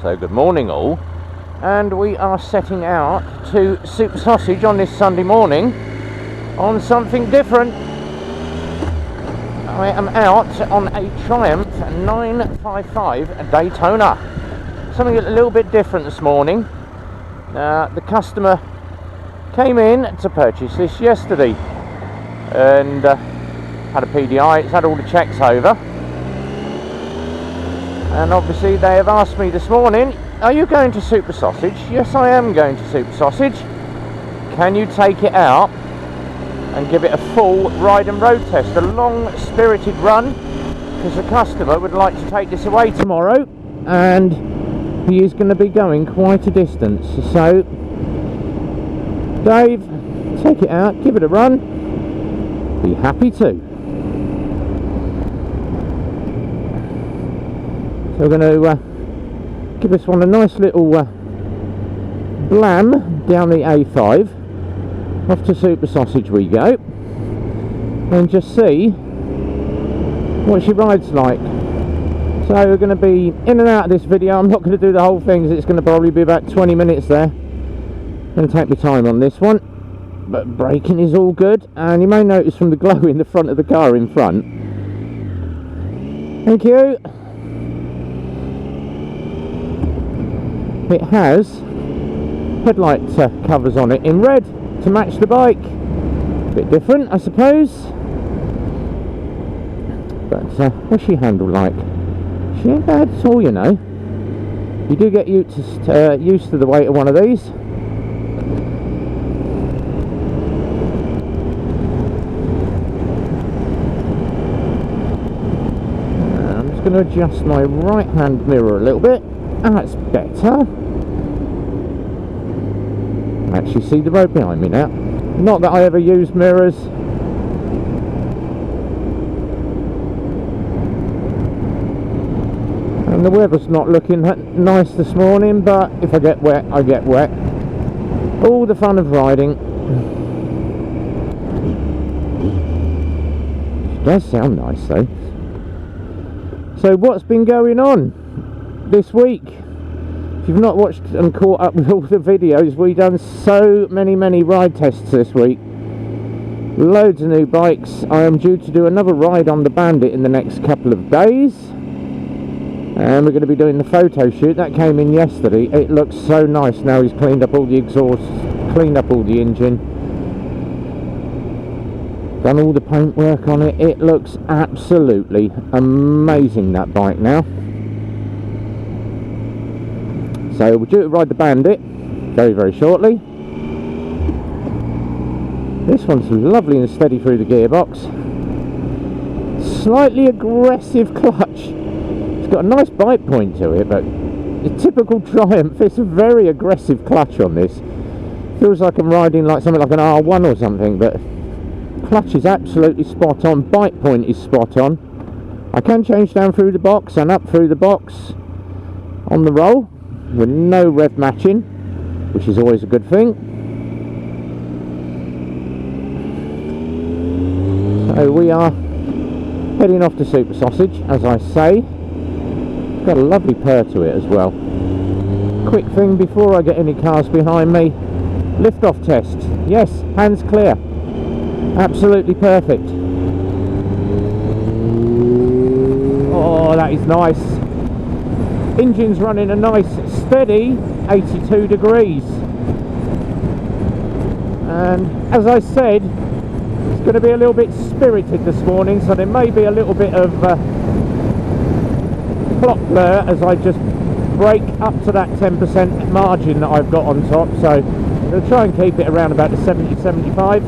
So good morning all, and we are setting out to Super Sausage on this Sunday morning on something different. I am out on a Triumph 955 Daytona. Something a little bit different this morning. The customer came in to purchase this yesterday and had a PDI, it's had all the checks over. And obviously they have asked me this morning, are you going to Super Sausage? Yes, I am going to Super Sausage. Can you take it out and give it a full ride and road test, a long spirited run? Because the customer would like to take this away tomorrow and he is going to be going quite a distance. So Dave, take it out, give it a run, be happy to. So we're going to give this one a nice little blam down the A5. Off to Super Sausage we go. And just see what she rides like. So we're going to be in and out of this video. I'm not going to do the whole thing, it's going to probably be about 20 minutes there. I'm going to take my time on this one. But braking is all good. And you may notice from the glow in the front of the car in front. Thank you. It has headlight covers on it in red to match the bike. Bit different, I suppose. But what's she handle like? She ain't bad at all, you know. You do get used to the weight of one of these. I'm just going to adjust my right hand mirror a little bit. That's better. I actually see the road behind me now. Not that I ever use mirrors. And the weather's not looking nice this morning, but if I get wet, I get wet. All the fun of riding. It does sound nice though. So what's been going on this week? If you've not watched and caught up with all the videos, we've done so many ride tests this week. Loads of new bikes. I am due to do another ride on the Bandit in the next couple of days. And we're going to be doing the photo shoot. That came in yesterday. It looks so nice now he's cleaned up all the exhaust, cleaned up all the engine, done all the paint work on it. It looks absolutely amazing, that bike now. So we're due to ride the Bandit very shortly. This one's lovely and steady through the gearbox. Slightly aggressive clutch. It's got a nice bite point to it, but the typical Triumph, it's a very aggressive clutch on this. Feels like I'm riding like something like an R1 or something, but clutch is absolutely spot on. Bite point is spot on. I can change down through the box and up through the box on the roll, with no rev matching, which is always a good thing. So we are heading off to Super Sausage, as I say. Got a lovely purr to it as well. Quick thing before I get any cars behind me, lift off test. Yes, hands clear. Absolutely perfect. Oh, that is nice. Engine's running a nice steady 82 degrees. And as I said, it's going to be a little bit spirited this morning, so there may be a little bit of clock blur as I just brake up to that 10% margin that I've got on top. So I'm going to try and keep it around about the 70-75.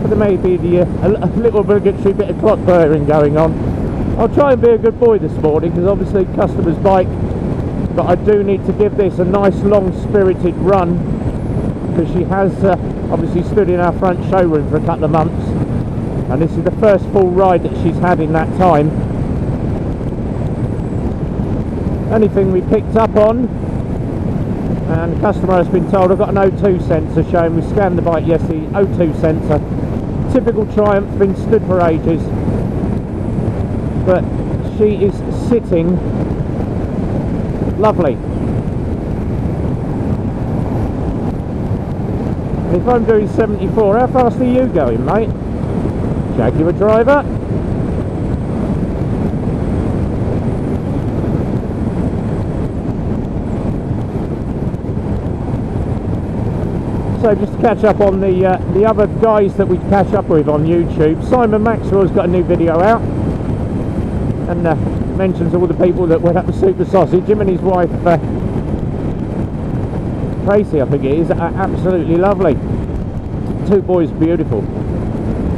But there may be a little obligatory bit of clock blurring going on. I'll try and be a good boy this morning, because obviously customer's bike, but I do need to give this a nice long spirited run, because she has obviously stood in our front showroom for a couple of months, and this is the first full ride that she's had in that time. Anything we picked up on, and the customer has been told, I've got an O2 sensor showing, we scanned the bike yesterday, O2 sensor, typical Triumph, been stood for ages. But she is sitting lovely. If I'm doing 74, how fast are you going, mate? Jaguar driver. So just to catch up on the other guys that we catch up with on YouTube, Simon Maxwell's got a new video out, and mentions all the people that went up to Super Sausage. Him and his wife Tracy, I think it is, absolutely lovely. Two boys, beautiful.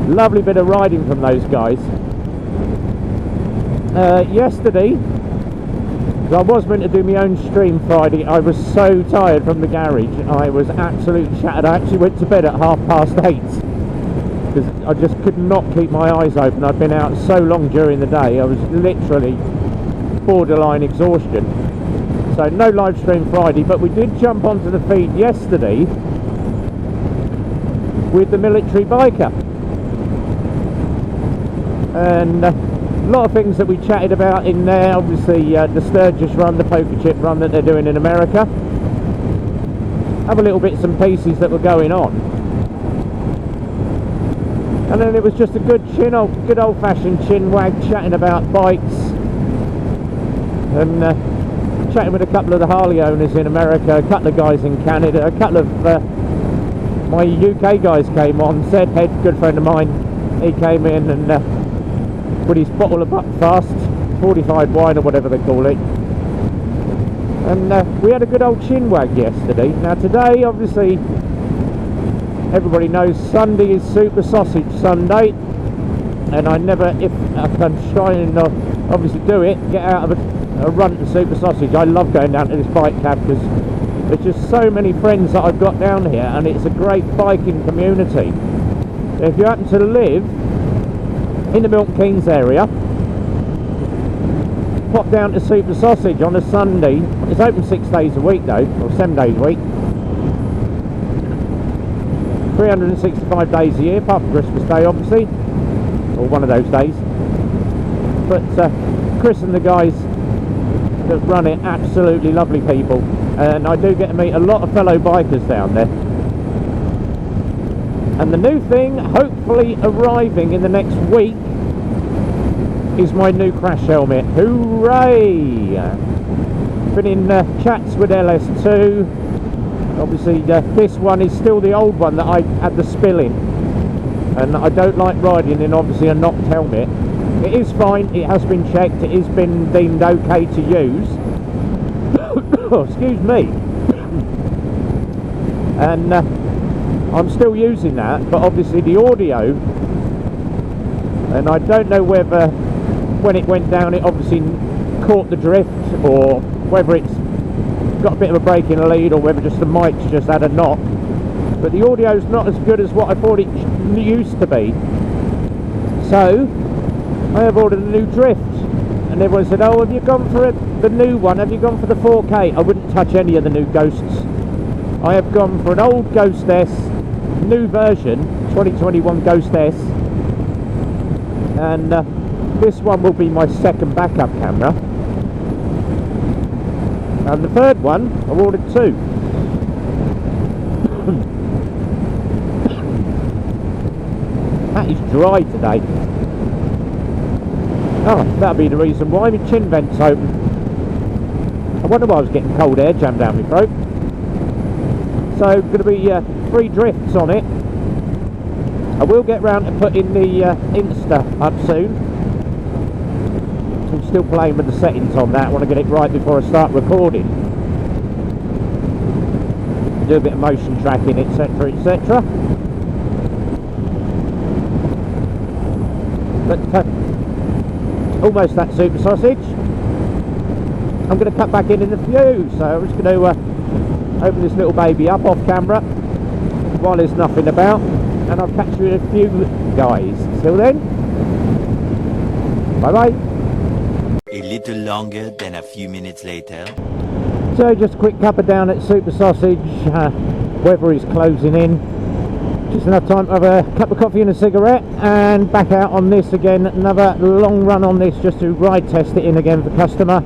Lovely bit of riding from those guys. Yesterday, I was meant to do my own stream Friday. I was so tired from the garage. I was absolutely shattered. I actually went to bed at 8:30 because I just could not keep my eyes open. I'd been out so long during the day. I was literally borderline exhaustion. So no live stream Friday, but we did jump onto the feed yesterday with the military biker. And a lot of things that we chatted about in there, obviously the Sturgis run, the poker chip run that they're doing in America. Other little bits and pieces that were going on. And then it was just a good old-fashioned chin wag, chatting about bikes. And chatting with a couple of the Harley owners in America, a couple of guys in Canada, a couple of my UK guys came on. Zed Head, good friend of mine, he came in and with his bottle of Buckfast, 45 wine or whatever they call it. And we had a good old chin wag yesterday. Now today, obviously, everybody knows Sunday is Super Sausage Sunday. And I never, if I can try and obviously do it, get out of a run to Super Sausage. I love going down to this bike cab because there's just so many friends that I've got down here, and it's a great biking community. If you happen to live in the Milton Keynes area, pop down to Super Sausage on a Sunday. It's open 6 days a week though, or 7 days a week, 365 days a year, apart from Christmas Day obviously, or one of those days. But Chris and the guys that run it, absolutely lovely people, and I do get to meet a lot of fellow bikers down there. And the new thing, hopefully arriving in the next week, is my new crash helmet. Hooray! Been in chats with LS2. Obviously this one is still the old one that I had the spill in, and I don't like riding in obviously a knocked helmet. It is fine, it has been checked, it has been deemed okay to use. Oh, excuse me. And I'm still using that, but obviously the audio, and I don't know whether when it went down it obviously caught the drift, or whether it's got a bit of a break in the lead, or whether just the mic's just had a knock, but the audio's not as good as what I thought it used to be. So I have ordered a new drift, and everyone said, oh, have you gone for the new one, have you gone for the 4K? I wouldn't touch any of the new Ghosts. I have gone for an old Ghost S, new version, 2021 Ghost S, and this one will be my second backup camera, and the third one I've ordered two. That is dry today. Oh, that'll be the reason why my chin vent's open. I wonder why I was getting cold air jammed down my throat. So going to be 3 drifts on it. I will get round to putting the Insta up soon. I'm still playing with the settings on that. I want to get it right before I start recording. Do a bit of motion tracking, etc, etc. But almost that Super Sausage. I'm going to cut back in a few, so I'm just going to open this little baby up off camera while there's nothing about, and I'll catch you in a few, guys. Till then, bye bye. A little longer than a few minutes later. So just a quick cuppa down at Super Sausage. Weather is closing in. Just enough time to have a cup of coffee and a cigarette, and back out on this again. Another long run on this just to ride test it in again for customer.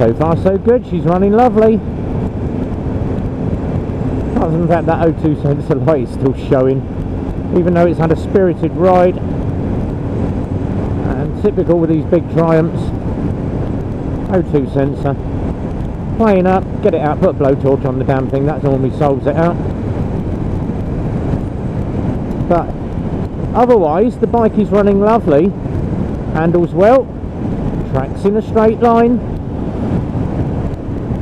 So far so good, she's running lovely. Apart from the fact that 02 sensor light is still showing, even though it's had a spirited ride. And typical with these big Triumphs, 02 sensor. Playing up, get it out, put a blowtorch on the damn thing, that normally solves it out. But otherwise, the bike is running lovely, handles well, tracks in a straight line.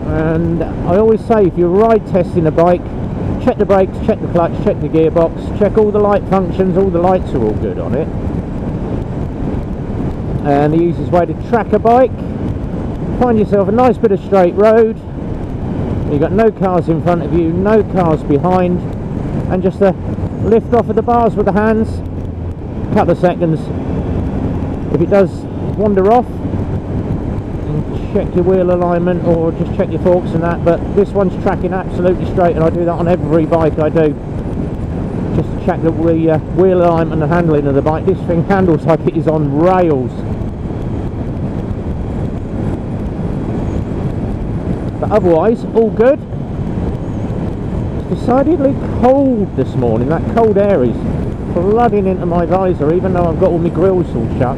And I always say, if you're ride testing a bike, check the brakes, check the clutch, check the gearbox, check all the light functions, all the lights are all good on it. And the easiest way to track a bike, find yourself a nice bit of straight road, you've got no cars in front of you, no cars behind, and just lift off of the bars with the hands, a couple of seconds. If it does wander off, check your wheel alignment or just check your forks and that, but this one's tracking absolutely straight, and I do that on every bike I do, just to check the wheel alignment and the handling of the bike. This thing handles like it is on rails. But otherwise, all good. It's decidedly cold this morning. That cold air is flooding into my visor, even though I've got all my grills all shut.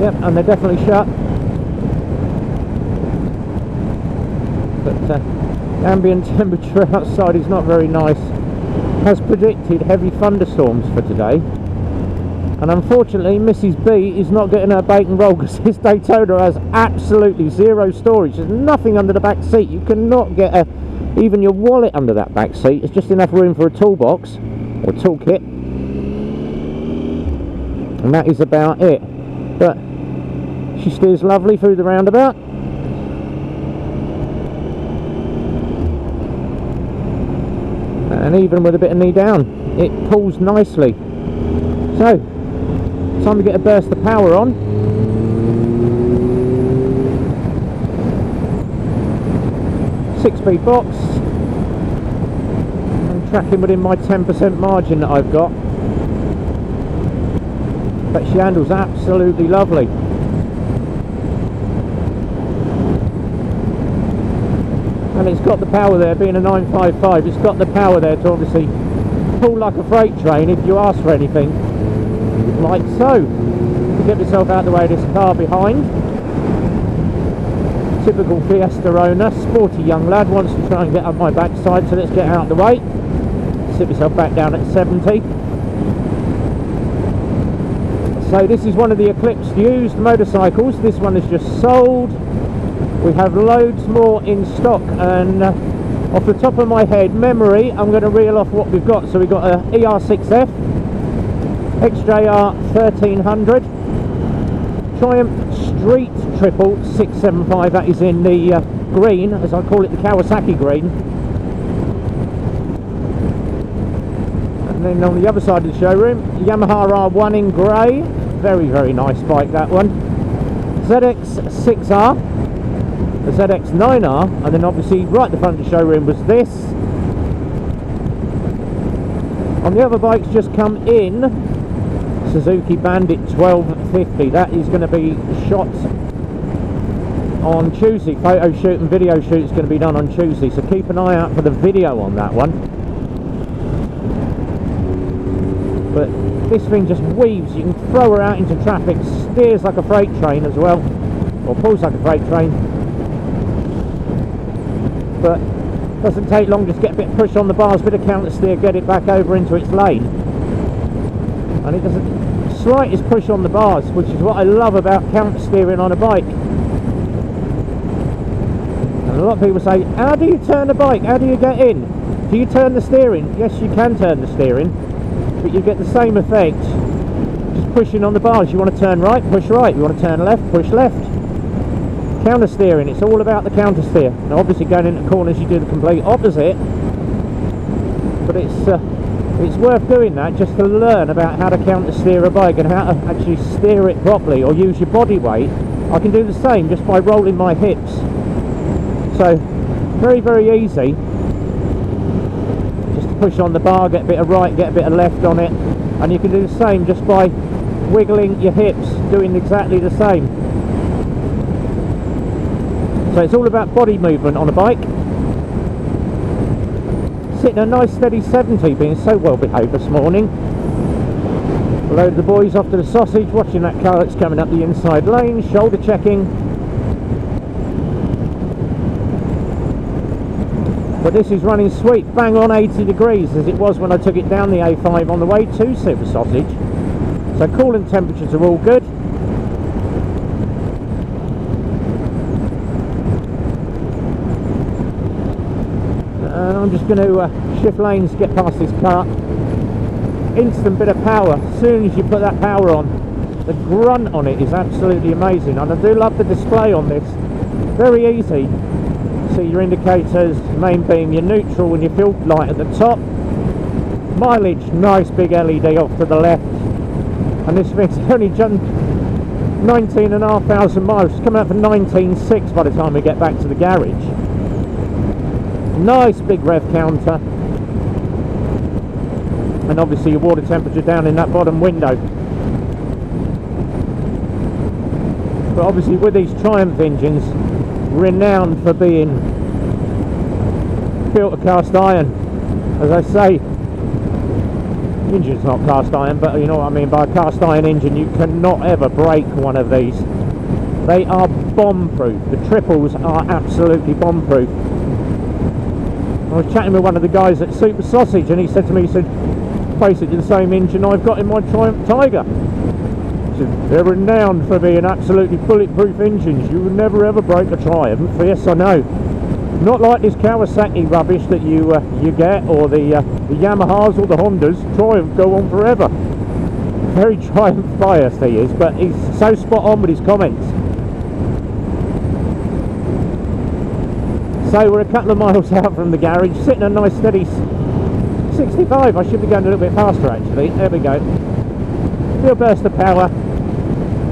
Yep, and they're definitely shut. But the ambient temperature outside is not very nice. Has predicted heavy thunderstorms for today. And unfortunately, Mrs. B is not getting her bacon roll because this Daytona has absolutely zero storage. There's nothing under the back seat. You cannot get even your wallet under that back seat. It's just enough room for a toolbox or toolkit. And that is about it. But she steers lovely through the roundabout. And even with a bit of knee down, it pulls nicely. So, time to get a burst of power on. Six-speed box. I'm tracking within my 10% margin that I've got. But she handles absolutely lovely. And it's got the power there, being a 955, it's got the power there to obviously pull like a freight train if you ask for anything. Like so. To get myself out of the way of this car behind. Typical Fiesta owner, sporty young lad, wants to try and get up my backside, so let's get out of the way. Sit myself back down at 70. So this is one of the Eclipse used motorcycles. This one is just sold. We have loads more in stock, and off the top of my head, memory, I'm going to reel off what we've got. So we've got a ER6F, XJR 1300, Triumph Street Triple 675, that is in the green, as I call it, the Kawasaki green. And then on the other side of the showroom, Yamaha R1 in grey, very, very nice bike, that one. ZX6R, the ZX9R, and then obviously right at the front of the showroom was this. On the other bikes just come in, Suzuki Bandit 1250, that is going to be shot on Tuesday. Photo shoot and video shoot is going to be done on Tuesday, so keep an eye out for the video on that one. But this thing just weaves, you can throw her out into traffic, steers like a freight train as well, or pulls like a freight train. But doesn't take long, just get a bit of push on the bars, bit of counter steer, get it back over into its lane. And it doesn't, slightest push on the bars, which is what I love about counter steering on a bike. And a lot of people say, how do you turn the bike, how do you get in? Do you turn the steering? Yes, you can turn the steering, but you get the same effect just pushing on the bars. You want to turn right, push right. You want to turn left, push left. Counter steering, it's all about the counter steer. Now obviously going into corners you do the complete opposite, but it's worth doing that just to learn about how to counter steer a bike and how to actually steer it properly, or use your body weight. I can do the same just by rolling my hips. So very, very easy. Just to push on the bar, get a bit of right, get a bit of left on it, and you can do the same just by wiggling your hips, doing exactly the same. So it's all about body movement on a bike. Sitting a nice steady 70, being so well behaved this morning. Load the boys off to the sausage, watching that car that's coming up the inside lane, shoulder checking. But this is running sweet, bang on 80 degrees as it was when I took it down the A5 on the way to Super Sausage. So coolant temperatures are all good. And I'm just going to shift lanes, get past this car. Instant bit of power. As soon as you put that power on, the grunt on it is absolutely amazing. And I do love the display on this. Very easy. See your indicators, main beam, your neutral and your fuel light at the top. Mileage, nice big LED off to the left. And this thing's only done 19,500 miles. It's coming up for 19,600 by the time we get back to the garage. Nice big rev counter. And obviously your water temperature down in that bottom window. But obviously with these Triumph engines, renowned for being built of cast iron. As I say, the engine's not cast iron, but you know what I mean by a cast iron engine. You cannot ever break one of these. They are bomb-proof. The triples are absolutely bomb-proof. I was chatting with one of the guys at Super Sausage and he said to me, he said, basically the same engine I've got in my Triumph Tiger. They're renowned for being absolutely bulletproof engines. You will never ever break a Triumph. Yes, I know. Not like this Kawasaki rubbish that you get, or the Yamahas or the Hondas. Triumph go on forever. Very Triumph biased he is, but he's so spot on with his comments. So we're a couple of miles out from the garage, sitting a nice steady 65. I should be going a little bit faster actually. There we go. Little burst of power.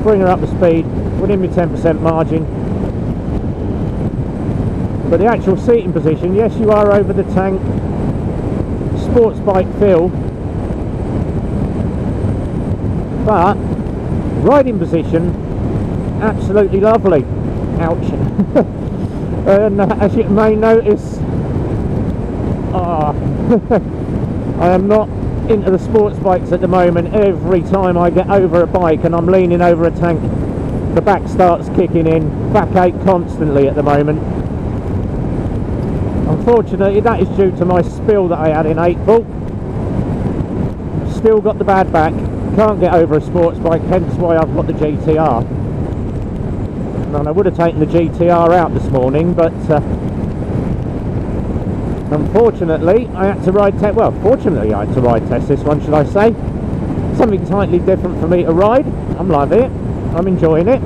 Bring her up to speed within my 10% margin. But the actual seating position, yes, you are over the tank. Sports bike feel. But riding position, absolutely lovely. Ouch. And as you may notice, I am not into the sports bikes at the moment. Every time I get over a bike and I'm leaning over a tank, the back starts kicking in. Backache constantly at the moment. Unfortunately, that is due to my spill that I had in April. Still got the bad back. Can't get over a sports bike, hence why I've got the GTR. And I would have taken the GTR out this morning, but unfortunately, I had to ride test. Well, fortunately, I had to ride test this one, should I say? Something slightly different for me to ride. I'm loving it. I'm enjoying it.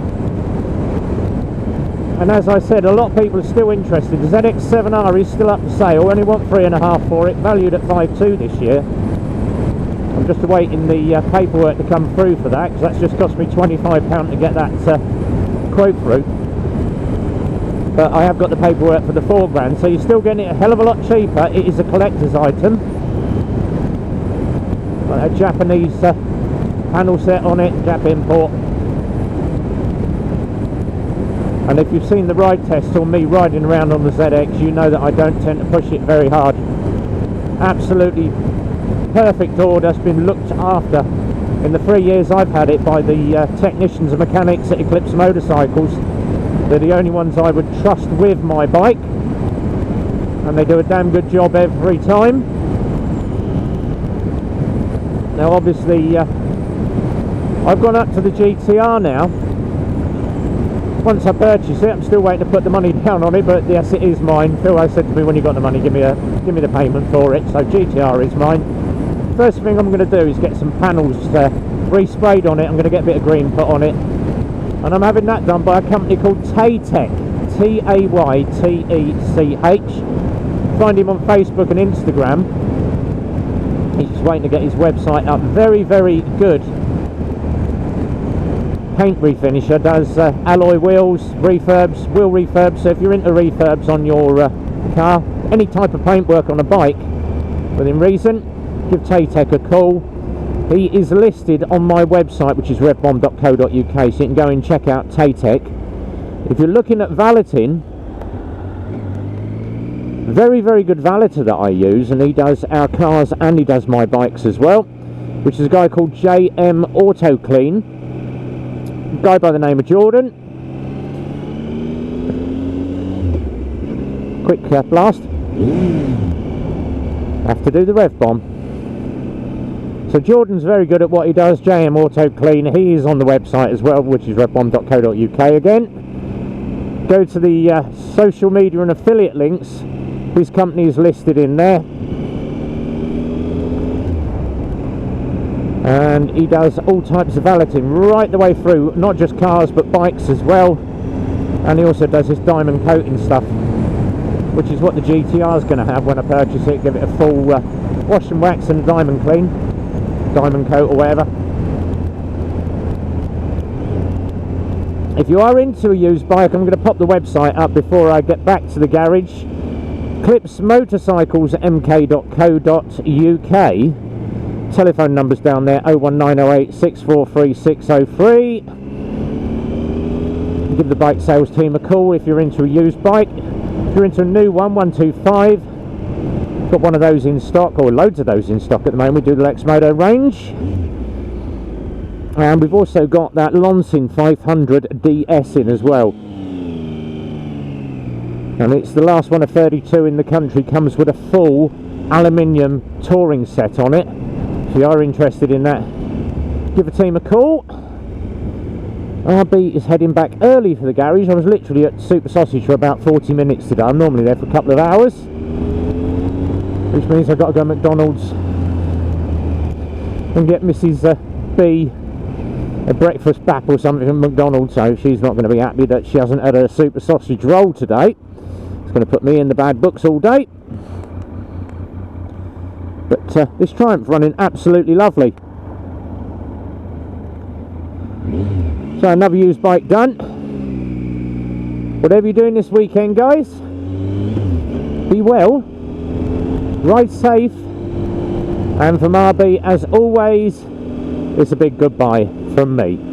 And as I said, a lot of people are still interested. The ZX7R is still up for sale. Only want 3.5 for it, valued at 5.2 this year. I'm just awaiting the paperwork to come through for that, because that's just cost me £25 to get that quote through. But I have got the paperwork for the £4,000, so you're still getting it a hell of a lot cheaper. It is a collector's item. Got a Japanese panel set on it, Jap import. And if you've seen the ride test or me riding around on the ZX, you know that I don't tend to push it very hard. Absolutely perfect order. It's been looked after in the 3 years I've had it by the technicians and mechanics at Eclipse Motorcycles. They're the only ones I would trust with my bike, and they do a damn good job every time. Now obviously I've gone up to the GTR now. Once I purchase it, I'm still waiting to put the money down on it, but yes, it is mine. Phil has said to me, when you got the money, give me the payment for it. So GTR is mine. First thing I'm going to do is get some panels resprayed on it. I'm going to get a bit of green put on it, and I'm having that done by a company called Taytech, T-A-Y-T-E-C-H. Find him on Facebook and Instagram. He's just waiting to get his website up. Very, very good paint refinisher. Does alloy wheels, refurbs, wheel refurbs. So if you're into refurbs on your car, any type of paintwork on a bike within reason, give Taytech a call. He is listed on my website, which is revbomb.co.uk, so you can go and check out Taytech. If you're looking at valeting, Very, very good valeter that I use, and he does our cars and he does my bikes as well, which is a guy called JM Auto Clean, a guy by the name of Jordan. Quick blast. Have to do the rev bomb. So Jordan's very good at what he does, JM Auto Clean. He is on the website as well, which is revbomb.co.uk again. Go to the social media and affiliate links. His company is listed in there. And he does all types of valeting right the way through, not just cars but bikes as well. And he also does this diamond coating stuff, which is what the GTR is going to have when I purchase it. Give it a full wash and wax and diamond clean, diamond coat or whatever. If you are into a used bike, I'm going to pop the website up before I get back to the garage. Eclipse Motorcycles mk.co.uk. Telephone numbers down there, 01908 643 603. Give the bike sales team a call if you're into a used bike. If you're into a new one, 125. Got one of those in stock, or loads of those in stock at the moment. We do the Lexmoto range. And we've also got that Lonsin 500 DS in as well. And it's the last one of 32 in the country. Comes with a full aluminium touring set on it. If you are interested in that, give the team a call. RB is heading back early for the garage. I was literally at Super Sausage for about 40 minutes today. I'm normally there for a couple of hours, which means I've got to go to McDonald's and get Mrs. B a breakfast bap or something from McDonald's, so she's not going to be happy that she hasn't had a Super Sausage roll today. It's going to put me in the bad books all day. But this Triumph running absolutely lovely. So another used bike done. Whatever you're doing this weekend, guys, be well, ride safe, and from RB, as always, it's a big goodbye from me.